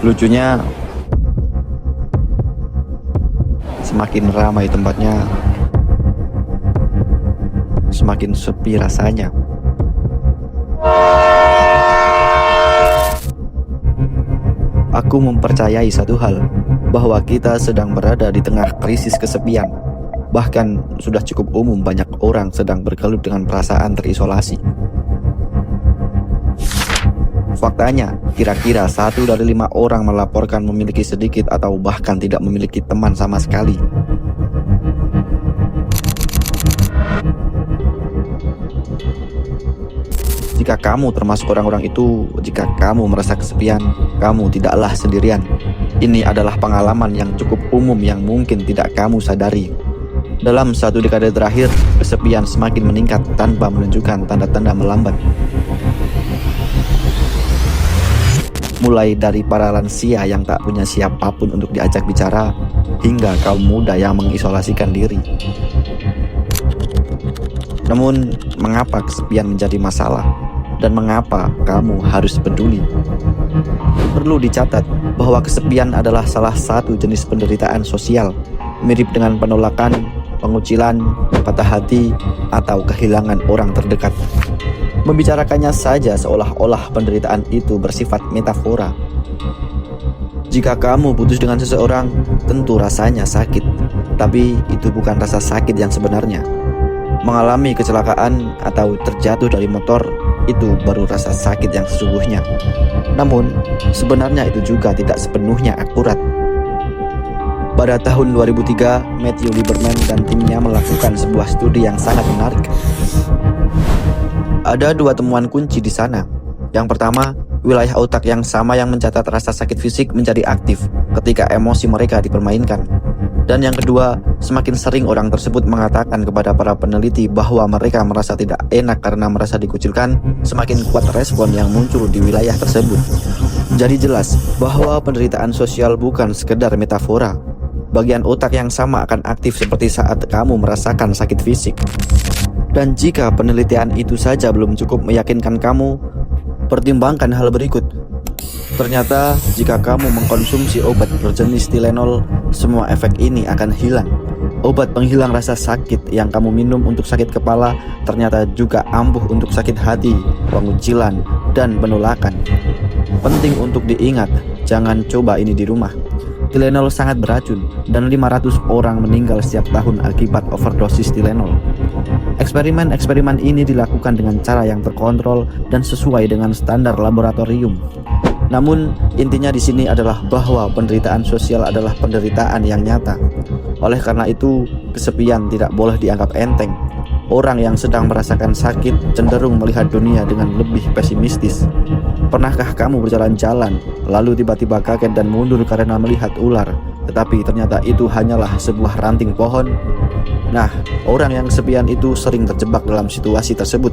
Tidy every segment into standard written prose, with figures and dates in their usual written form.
Lucunya, semakin ramai tempatnya, semakin sepi rasanya. Aku mempercayai satu hal, bahwa kita sedang berada di tengah krisis kesepian. Bahkan sudah cukup umum banyak orang sedang bergelut dengan perasaan terisolasi. Faktanya, kira-kira 1 dari 5 orang melaporkan memiliki sedikit atau bahkan tidak memiliki teman sama sekali. Jika kamu termasuk orang-orang itu, jika kamu merasa kesepian, kamu tidaklah sendirian. Ini adalah pengalaman yang cukup umum yang mungkin tidak kamu sadari. Dalam 1 dekade terakhir, kesepian semakin meningkat tanpa menunjukkan tanda-tanda melambat. Mulai dari para lansia yang tak punya siapapun untuk diajak bicara, hingga kaum muda yang mengisolasikan diri. Namun, mengapa kesepian menjadi masalah? Dan mengapa kamu harus peduli? Perlu dicatat bahwa kesepian adalah salah satu jenis penderitaan sosial, mirip dengan penolakan, pengucilan, patah hati, atau kehilangan orang terdekat. Membicarakannya saja seolah-olah penderitaan itu bersifat metafora. Jika kamu putus dengan seseorang, tentu rasanya sakit, tapi itu bukan rasa sakit yang sebenarnya. Mengalami kecelakaan atau terjatuh dari motor, itu baru rasa sakit yang sesungguhnya. Namun, sebenarnya itu juga tidak sepenuhnya akurat. Pada tahun 2003, Matthew Lieberman dan timnya melakukan sebuah studi yang sangat menarik. Ada 2 temuan kunci di sana. Yang pertama, wilayah otak yang sama yang mencatat rasa sakit fisik menjadi aktif ketika emosi mereka dipermainkan. Dan yang kedua, semakin sering orang tersebut mengatakan kepada para peneliti bahwa mereka merasa tidak enak karena merasa dikucilkan, semakin kuat respon yang muncul di wilayah tersebut. Jadi jelas bahwa penderitaan sosial bukan sekedar metafora. Bagian otak yang sama akan aktif seperti saat kamu merasakan sakit fisik. Dan jika penelitian itu saja belum cukup meyakinkan kamu, pertimbangkan hal berikut. Ternyata jika kamu mengkonsumsi obat berjenis Tylenol, semua efek ini akan hilang. Obat penghilang rasa sakit yang kamu minum untuk sakit kepala ternyata juga ampuh untuk sakit hati, pengucilan, dan penolakan. Penting untuk diingat, jangan coba ini di rumah. Tylenol sangat beracun dan 500 orang meninggal setiap tahun akibat overdosis Tylenol. Eksperimen-eksperimen ini dilakukan dengan cara yang terkontrol dan sesuai dengan standar laboratorium. Namun, intinya di sini adalah bahwa penderitaan sosial adalah penderitaan yang nyata. Oleh karena itu, kesepian tidak boleh dianggap enteng. Orang yang sedang merasakan sakit cenderung melihat dunia dengan lebih pesimistis. Pernahkah kamu berjalan-jalan, lalu tiba-tiba kaget dan mundur karena melihat ular, tetapi ternyata itu hanyalah sebuah ranting pohon? Nah, orang yang kesepian itu sering terjebak dalam situasi tersebut.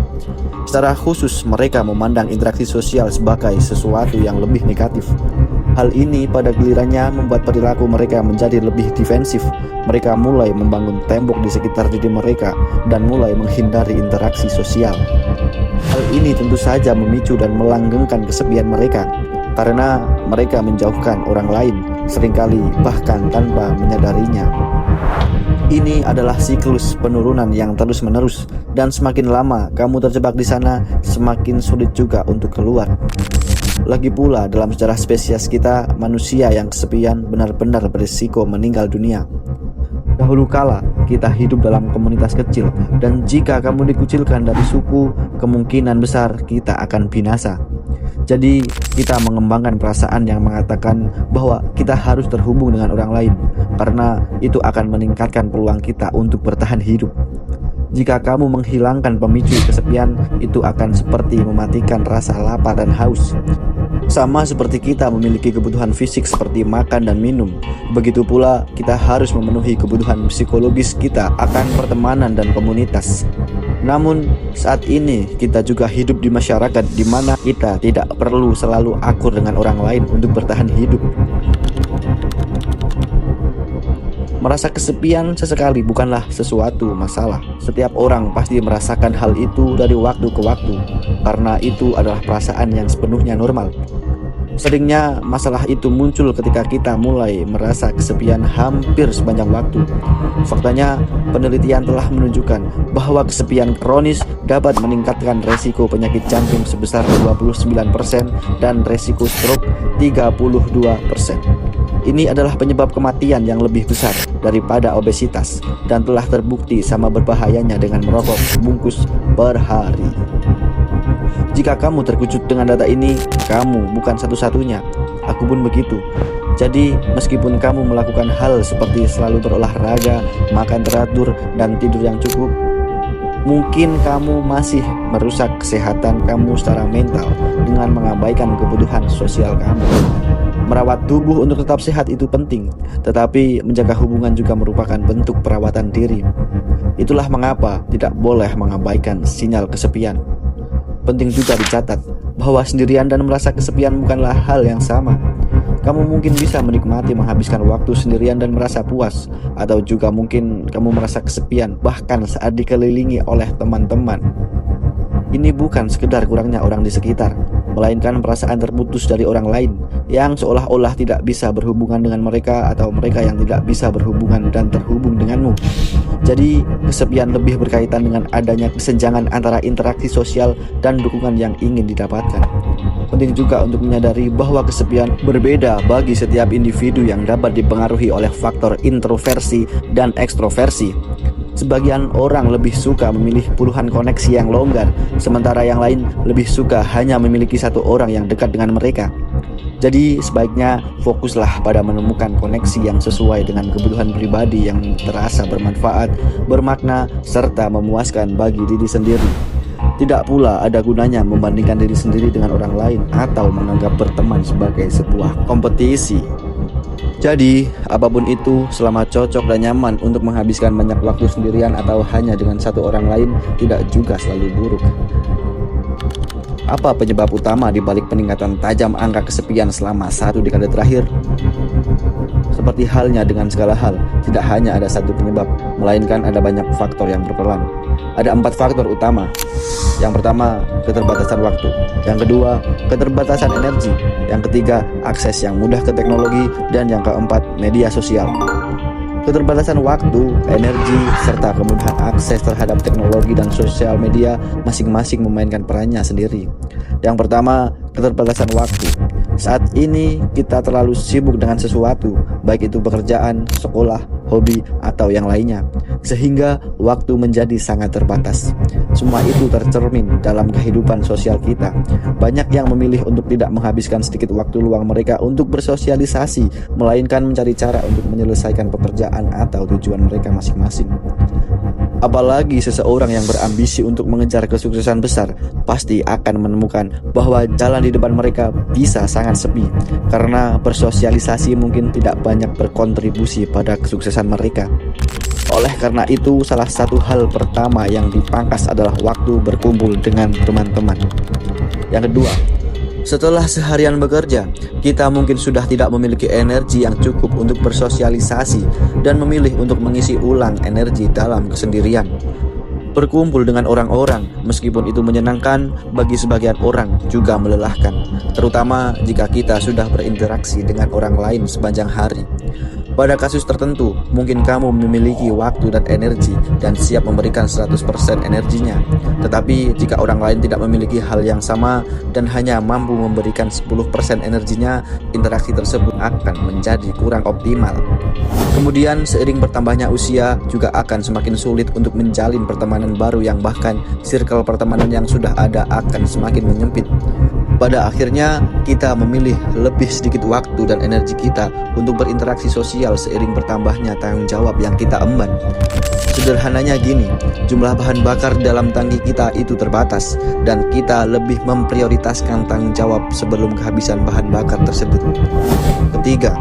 Secara khusus, mereka memandang interaksi sosial sebagai sesuatu yang lebih negatif. Hal ini pada gilirannya membuat perilaku mereka menjadi lebih defensif. Mereka mulai membangun tembok di sekitar diri mereka dan mulai menghindari interaksi sosial. Hal ini tentu saja memicu dan melanggengkan kesepian mereka, karena mereka menjauhkan orang lain, seringkali bahkan tanpa menyadarinya. Ini adalah siklus penurunan yang terus-menerus, dan semakin lama kamu terjebak di sana, semakin sulit juga untuk keluar. Lagi pula, dalam sejarah spesies kita, manusia yang kesepian benar-benar berisiko meninggal dunia. Dahulu kala, kita hidup dalam komunitas kecil, dan jika kamu dikucilkan dari suku, kemungkinan besar kita akan binasa. Jadi, kita mengembangkan perasaan yang mengatakan bahwa kita harus terhubung dengan orang lain, karena itu akan meningkatkan peluang kita untuk bertahan hidup. Jika kamu menghilangkan pemicu kesepian, itu akan seperti mematikan rasa lapar dan haus. Sama seperti kita memiliki kebutuhan fisik seperti makan dan minum, begitu pula kita harus memenuhi kebutuhan psikologis kita akan pertemanan dan komunitas. Namun, saat ini kita juga hidup di masyarakat di mana kita tidak perlu selalu akur dengan orang lain untuk bertahan hidup. Merasa kesepian sesekali bukanlah sesuatu masalah. Setiap orang pasti merasakan hal itu dari waktu ke waktu, karena itu adalah perasaan yang sepenuhnya normal. Seringnya masalah itu muncul ketika kita mulai merasa kesepian hampir sepanjang waktu. Faktanya, penelitian telah menunjukkan bahwa kesepian kronis dapat meningkatkan resiko penyakit jantung sebesar 29% dan resiko stroke 32%. Ini adalah penyebab kematian yang lebih besar daripada obesitas dan telah terbukti sama berbahayanya dengan merokok sebungkus per hari. Jika kamu terkejut dengan data ini, kamu bukan satu-satunya. Aku pun begitu. Jadi, meskipun kamu melakukan hal seperti selalu berolahraga, makan teratur, dan tidur yang cukup, mungkin kamu masih merusak kesehatan kamu secara mental dengan mengabaikan kebutuhan sosial kamu. Merawat tubuh untuk tetap sehat itu penting, tetapi menjaga hubungan juga merupakan bentuk perawatan diri. Itulah mengapa tidak boleh mengabaikan sinyal kesepian. Penting juga dicatat bahwa sendirian dan merasa kesepian bukanlah hal yang sama. Kamu mungkin bisa menikmati menghabiskan waktu sendirian dan merasa puas, atau juga mungkin kamu merasa kesepian bahkan saat dikelilingi oleh teman-teman. Ini bukan sekedar kurangnya orang di sekitar, melainkan perasaan terputus dari orang lain yang seolah-olah tidak bisa berhubungan dengan mereka atau mereka yang tidak bisa berhubungan dan terhubung denganmu. Jadi, kesepian lebih berkaitan dengan adanya kesenjangan antara interaksi sosial dan dukungan yang ingin didapatkan. Penting juga untuk menyadari bahwa kesepian berbeda bagi setiap individu yang dapat dipengaruhi oleh faktor introversi dan ekstroversi. Sebagian orang lebih suka memilih puluhan koneksi yang longgar, sementara yang lain lebih suka hanya memiliki satu orang yang dekat dengan mereka. Jadi sebaiknya fokuslah pada menemukan koneksi yang sesuai dengan kebutuhan pribadi yang terasa bermanfaat, bermakna, serta memuaskan bagi diri sendiri. Tidak pula ada gunanya membandingkan diri sendiri dengan orang lain atau menganggap berteman sebagai sebuah kompetisi. Jadi, apapun itu, selama cocok dan nyaman untuk menghabiskan banyak waktu sendirian atau hanya dengan satu orang lain, tidak juga selalu buruk. Apa penyebab utama di balik peningkatan tajam angka kesepian selama 1 dekade terakhir? Seperti halnya dengan segala hal, tidak hanya ada satu penyebab, melainkan ada banyak faktor yang berperan. Ada 4 faktor utama. Yang pertama, keterbatasan waktu. Yang kedua, keterbatasan energi. Yang ketiga, akses yang mudah ke teknologi. Dan yang keempat, media sosial. Keterbatasan waktu, energi, serta kemudahan akses terhadap teknologi dan sosial media masing-masing memainkan perannya sendiri. Yang pertama, keterbatasan waktu. Saat ini kita terlalu sibuk dengan sesuatu, baik itu pekerjaan, sekolah, hobi, atau yang lainnya, sehingga waktu menjadi sangat terbatas. Semua itu tercermin dalam kehidupan sosial kita. Banyak yang memilih untuk tidak menghabiskan sedikit waktu luang mereka untuk bersosialisasi, melainkan mencari cara untuk menyelesaikan pekerjaan atau tujuan mereka masing-masing. Apalagi seseorang yang berambisi untuk mengejar kesuksesan besar pasti akan menemukan bahwa jalan di depan mereka bisa sangat sepi, karena bersosialisasi mungkin tidak banyak berkontribusi pada kesuksesan mereka. Oleh karena itu, salah satu hal pertama yang dipangkas adalah waktu berkumpul dengan teman-teman. Yang kedua, setelah seharian bekerja, kita mungkin sudah tidak memiliki energi yang cukup untuk bersosialisasi dan memilih untuk mengisi ulang energi dalam kesendirian. Berkumpul dengan orang-orang, meskipun itu menyenangkan, bagi sebagian orang juga melelahkan, terutama jika kita sudah berinteraksi dengan orang lain sepanjang hari. Pada kasus tertentu, mungkin kamu memiliki waktu dan energi dan siap memberikan 100% energinya. Tetapi jika orang lain tidak memiliki hal yang sama dan hanya mampu memberikan 10% energinya, interaksi tersebut akan menjadi kurang optimal. Kemudian seiring bertambahnya usia juga akan semakin sulit untuk menjalin pertemanan baru yang bahkan circle pertemanan yang sudah ada akan semakin menyempit. Pada akhirnya, kita memilih lebih sedikit waktu dan energi kita untuk berinteraksi sosial seiring bertambahnya tanggung jawab yang kita emban. Sederhananya gini, jumlah bahan bakar dalam tangki kita itu terbatas, dan kita lebih memprioritaskan tanggung jawab sebelum kehabisan bahan bakar tersebut. Ketiga,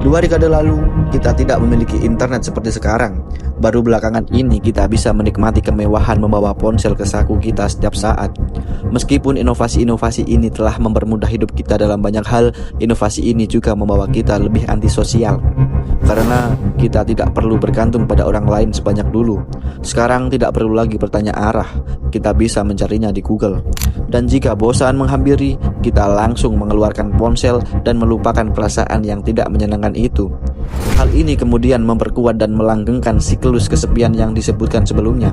2 dekade lalu, kita tidak memiliki internet seperti sekarang. Baru belakangan ini kita bisa menikmati kemewahan membawa ponsel ke saku kita setiap saat. Meskipun inovasi-inovasi ini telah mempermudah hidup kita dalam banyak hal, inovasi ini juga membawa kita lebih antisosial. Karena kita tidak perlu bergantung pada orang lain sebanyak dulu. Sekarang tidak perlu lagi bertanya arah, kita bisa mencarinya di Google. Dan jika bosan menghampiri, kita langsung mengeluarkan ponsel dan melupakan perasaan yang tidak menyenangkan itu. Hal ini kemudian memperkuat dan melanggengkan siklus kesepian yang disebutkan sebelumnya.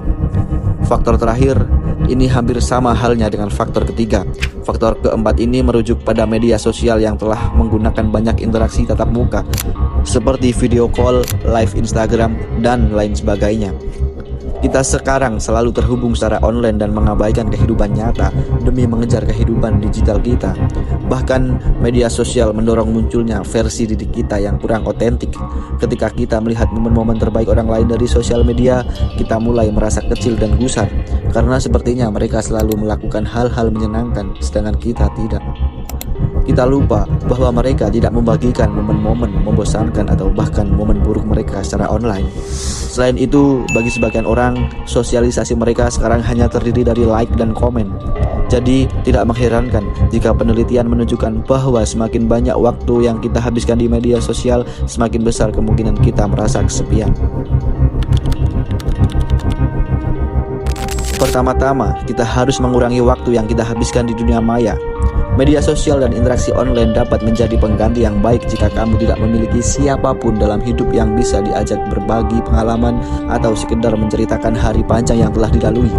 Faktor terakhir, ini hampir sama halnya dengan faktor ketiga. Faktor keempat ini merujuk pada media sosial yang telah menggunakan banyak interaksi tatap muka, seperti video call, live Instagram, dan lain sebagainya. Kita sekarang selalu terhubung secara online dan mengabaikan kehidupan nyata demi mengejar kehidupan digital kita. Bahkan media sosial mendorong munculnya versi diri kita yang kurang otentik. Ketika kita melihat momen-momen terbaik orang lain dari sosial media, kita mulai merasa kecil dan gusar karena sepertinya mereka selalu melakukan hal-hal menyenangkan sedangkan kita tidak. Kita lupa bahwa mereka tidak membagikan momen-momen membosankan atau bahkan momen buruk mereka secara online. Selain itu, bagi sebagian orang, sosialisasi mereka sekarang hanya terdiri dari like dan komen. Jadi, tidak mengherankan jika penelitian menunjukkan bahwa semakin banyak waktu yang kita habiskan di media sosial, semakin besar kemungkinan kita merasa kesepian. Pertama-tama, kita harus mengurangi waktu yang kita habiskan di dunia maya. Media sosial dan interaksi online dapat menjadi pengganti yang baik jika kamu tidak memiliki siapapun dalam hidup yang bisa diajak berbagi pengalaman atau sekedar menceritakan hari panjang yang telah dilalui.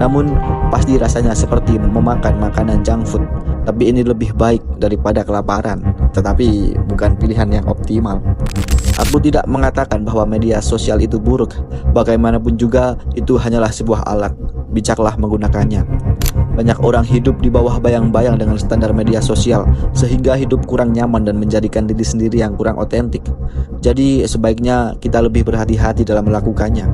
Namun, pasti rasanya seperti memakan makanan junk food. Tapi ini lebih baik daripada kelaparan, tetapi bukan pilihan yang optimal. Aku tidak mengatakan bahwa media sosial itu buruk. Bagaimanapun juga, itu hanyalah sebuah alat. Bijaklah menggunakannya. Banyak orang hidup di bawah bayang-bayang dengan standar media sosial, sehingga hidup kurang nyaman dan menjadikan diri sendiri yang kurang otentik. Jadi sebaiknya kita lebih berhati-hati dalam melakukannya.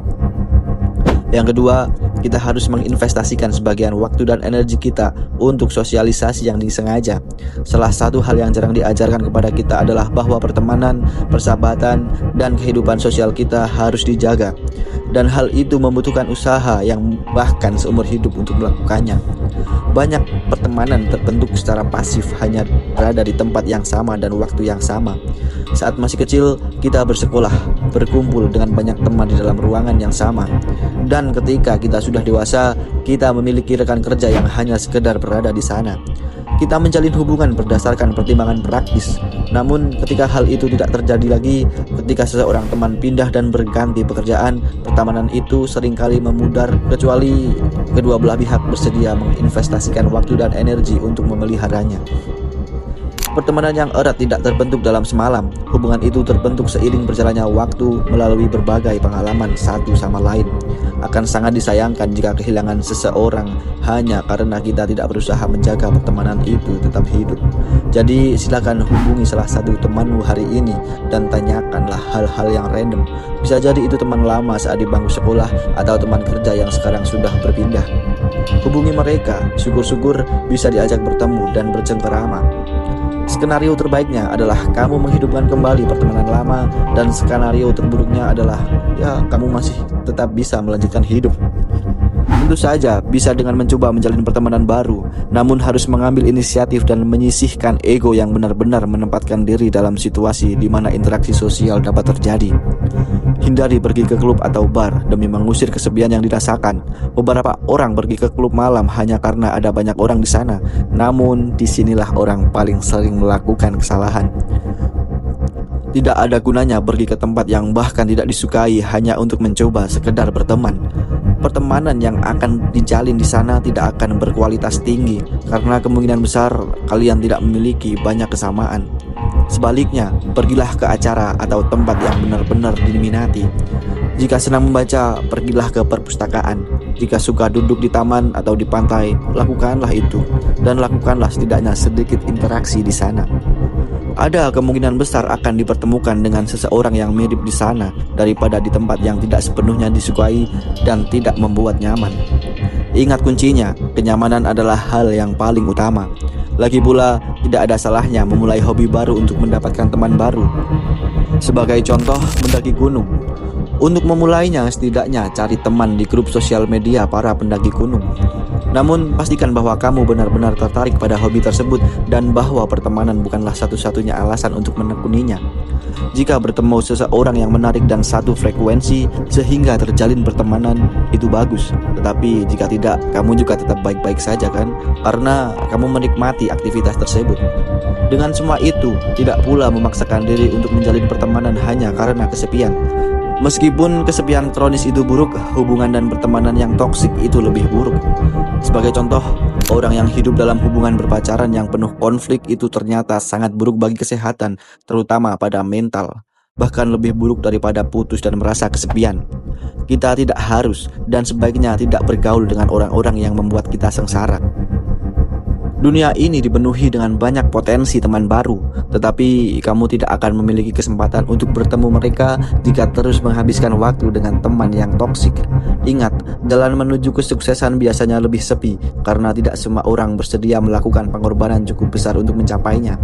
Yang kedua, kita harus menginvestasikan sebagian waktu dan energi kita untuk sosialisasi yang disengaja. Salah satu hal yang jarang diajarkan kepada kita adalah bahwa pertemanan, persahabatan, dan kehidupan sosial kita harus dijaga. Dan hal itu membutuhkan usaha yang bahkan seumur hidup untuk melakukannya. Banyak pertemanan terbentuk secara pasif, hanya berada di tempat yang sama dan waktu yang sama. Saat masih kecil, kita bersekolah, berkumpul dengan banyak teman di dalam ruangan yang sama. Dan ketika kita sudah dewasa, kita memiliki rekan kerja yang hanya sekedar berada di sana. Kita menjalin hubungan berdasarkan pertimbangan praktis. Namun ketika hal itu tidak terjadi lagi, ketika seseorang teman pindah dan berganti pekerjaan, pertemanan itu seringkali memudar kecuali kedua belah pihak bersedia menginvestasikan waktu dan energi untuk memeliharanya. Pertemanan yang erat tidak terbentuk dalam semalam. Hubungan itu terbentuk seiring berjalannya waktu melalui berbagai pengalaman satu sama lain. Akan sangat disayangkan jika kehilangan seseorang hanya karena kita tidak berusaha menjaga pertemanan itu tetap hidup. Jadi silakan hubungi salah satu temanmu hari ini dan tanyakanlah hal-hal yang random. Bisa jadi itu teman lama saat di bangku sekolah atau teman kerja yang sekarang sudah berpindah. Hubungi mereka, syukur-syukur bisa diajak bertemu dan bercengkerama. Skenario terbaiknya adalah kamu menghidupkan kembali pertemanan lama, dan skenario terburuknya adalah ya kamu masih tetap bisa melanjutkan hidup. Tentu saja bisa dengan mencoba menjalin pertemanan baru, namun harus mengambil inisiatif dan menyisihkan ego yang benar-benar menempatkan diri dalam situasi di mana interaksi sosial dapat terjadi. Hindari pergi ke klub atau bar demi mengusir kesepian yang dirasakan. Beberapa orang pergi ke klub malam hanya karena ada banyak orang di sana, namun disinilah orang paling sering melakukan kesalahan. Tidak ada gunanya pergi ke tempat yang bahkan tidak disukai hanya untuk mencoba sekedar berteman. Pertemanan yang akan dijalin di sana tidak akan berkualitas tinggi karena kemungkinan besar kalian tidak memiliki banyak kesamaan. Sebaliknya, pergilah ke acara atau tempat yang benar-benar diminati. Jika senang membaca, pergilah ke perpustakaan. Jika suka duduk di taman atau di pantai, lakukanlah itu dan lakukanlah setidaknya sedikit interaksi di sana. Ada kemungkinan besar akan dipertemukan dengan seseorang yang mirip di sana daripada di tempat yang tidak sepenuhnya disukai dan tidak membuat nyaman. Ingat kuncinya, kenyamanan adalah hal yang paling utama. Lagi pula, tidak ada salahnya memulai hobi baru untuk mendapatkan teman baru. Sebagai contoh, mendaki gunung. Untuk memulainya, setidaknya cari teman di grup sosial media para pendaki gunung. Namun, pastikan bahwa kamu benar-benar tertarik pada hobi tersebut dan bahwa pertemanan bukanlah satu-satunya alasan untuk menekuninya. Jika bertemu seseorang yang menarik dan satu frekuensi sehingga terjalin pertemanan, itu bagus. Tetapi jika tidak, kamu juga tetap baik-baik saja kan? Karena kamu menikmati aktivitas tersebut. Dengan semua itu, tidak pula memaksakan diri untuk menjalin pertemanan hanya karena kesepian. Meskipun kesepian kronis itu buruk, hubungan dan pertemanan yang toksik itu lebih buruk. Sebagai contoh, orang yang hidup dalam hubungan berpacaran yang penuh konflik itu ternyata sangat buruk bagi kesehatan, terutama pada mental. Bahkan lebih buruk daripada putus dan merasa kesepian. Kita tidak harus dan sebaiknya tidak bergaul dengan orang-orang yang membuat kita sengsara. Dunia ini dipenuhi dengan banyak potensi teman baru, tetapi kamu tidak akan memiliki kesempatan untuk bertemu mereka jika terus menghabiskan waktu dengan teman yang toksik. Ingat, jalan menuju kesuksesan biasanya lebih sepi karena tidak semua orang bersedia melakukan pengorbanan cukup besar untuk mencapainya.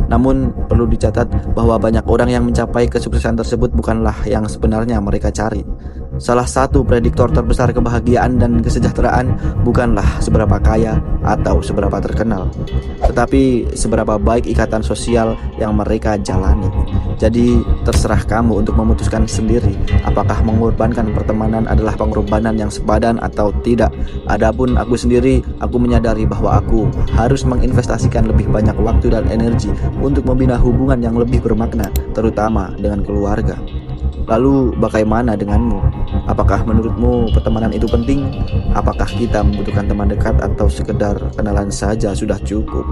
Namun, perlu dicatat bahwa banyak orang yang mencapai kesuksesan tersebut bukanlah yang sebenarnya mereka cari. Salah satu prediktor terbesar kebahagiaan dan kesejahteraan bukanlah seberapa kaya atau seberapa terkenal, tetapi seberapa baik ikatan sosial yang mereka jalani. Jadi terserah kamu untuk memutuskan sendiri apakah mengorbankan pertemanan adalah pengorbanan yang sepadan atau tidak. Adapun aku sendiri, aku menyadari bahwa aku harus menginvestasikan lebih banyak waktu dan energi untuk membina hubungan yang lebih bermakna, terutama dengan keluarga. Lalu bagaimana denganmu? Apakah menurutmu pertemanan itu penting? Apakah kita membutuhkan teman dekat atau sekedar kenalan saja sudah cukup?